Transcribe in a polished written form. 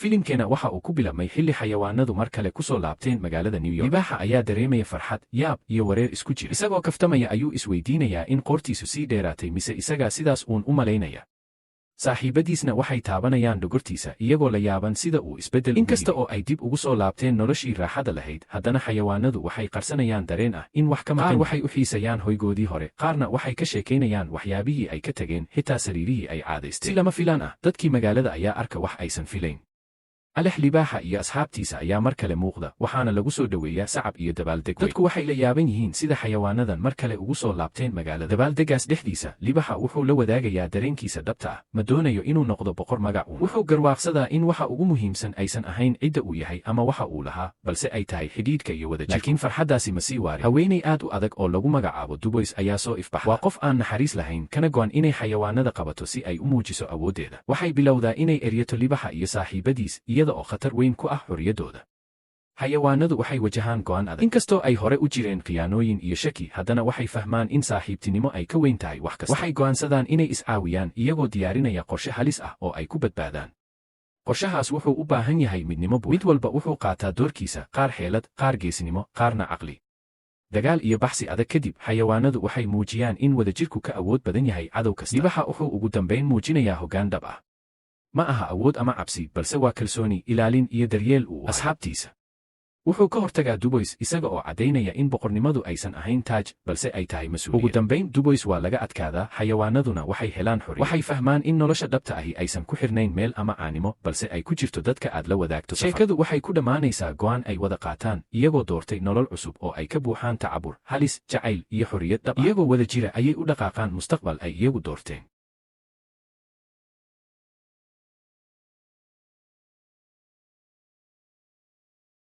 filimkeena waxa uu ku bilaabmay xilli xayawaanadu mar kale ku soo laabteen magaalada New York. Libaaxa ayaa dareemaya farxad, yaab iyo wareer isku jira. Isagoo kaftamaya ayuu isweydiinayaa in qoortiisu sii dheeraatay mise isagaa sidaas uun u malaynaya. Saaxiibadiisna waxay taabanayaan dhogortiisa iyagoo la yaaban sida uu isbeddel. Inkasta oo ay dib ugu soo laabteen noloshii raaxada lahayd, haddana xayawaanadu waxay qarsanayaan dareen ah in wax ka maqan. Qaar waxay u xiisayaan hoygoodii hore, qaarna waxay ka sheekaynayaan waxyaabihii ay ka tageen, xitaa sariirihii ay caadaysteen. Si lama filaan ah, dadkii magaalada ayaa arka wax aysan filayn. Alex libaaxa iyo asxaabtiisa ayaa mar kale muuqda, waxaana lagu soo dhoweeyaa sacab iyo dabaaldeg. Dadku waxay la yaaban yihiin sida xayawaanadan mar kale ugu soo laabteen magaalada. Dabaaldegaas dhexdiisa, libaaxa wuxuu la wadaagayaa dareenkiisa dhabta ah, ma doonayo inuu noqdo boqor magac uun. Wuxuu garwaaqsadaa in waxa ugu muhiimsan aysan ahayn cidda uu yahay ama waxa uu lahaa, balse ay tahay xidhiidhka iyo wadajirka. Laakiin farxaddaasi ma sii waarin. Haweeney aad u adag oo lagu magacaabo Dubois ayaa soo ifbaxda. Waa qof aan naxariis lahayn, kana go'an inay xayawaanada qabato si ay u muujiso awooddeeda. Waxay bilowdaa inay eryato libaaxa iyo saaxiibadiis, iyada oo khatar weyn ku ah xorriyaddooda. Xayawaanadu waxay wajahaan go'aan adag. Inkastoo ay hore u jireen khiyaanooyin iyo shaki, haddana waxay fahmaan in saaxiibtinimo ay ka weyn tahay wax kasta. Waxay go'aansadaan inay iscaawiyaan iyagoo diyaarinaya qorshe halis ah oo ay ku badbaadaan. Qorshahaas wuxuu u baahan yahay midnimo buuxda. Mid walba wuxuu qaataa doorkiisa, qaar xeelad, qaar geesinimo, qaarna caqli. Dagaal iyo baxsi adag kadib, xayawaanadu waxay muujiyaan in wadajirku ka awood badan yahay cadow kasta. Libaaxa wuxuu ugu dambayn muujinayaa hoggaan dhab ah. Ma aha awood ama cabsi, balse waa kalsooni, ilaalin iyo daryeel uu asxaabtiisa. Wuxuu ka hortagaa Dubois isaga oo caddaynaya in boqornimadu aysan ahayn taaj, balse ay tahay mas'uuliyad. Ugu dambayn, Dubois waa laga adkaadaa, xayawaanaduna waxay helaan xorriyad. Waxay fahmaan in nolosha dhabta ahi aysan ku xirnayn meel ama caanimo, balse ay ku jirto dadka aad la wadaagto. Sheekadu waxay ku dhammaanaysaa go'aan ay wada qaataan, iyagoo doortay nolol cusub oo ay ka buuxaan tacabur, halis, jacayl iyo xorriyad dhab ah. Iyagoo wada jira ayay u dhaqaaqaan mustaqbal ay iyagu doorteen.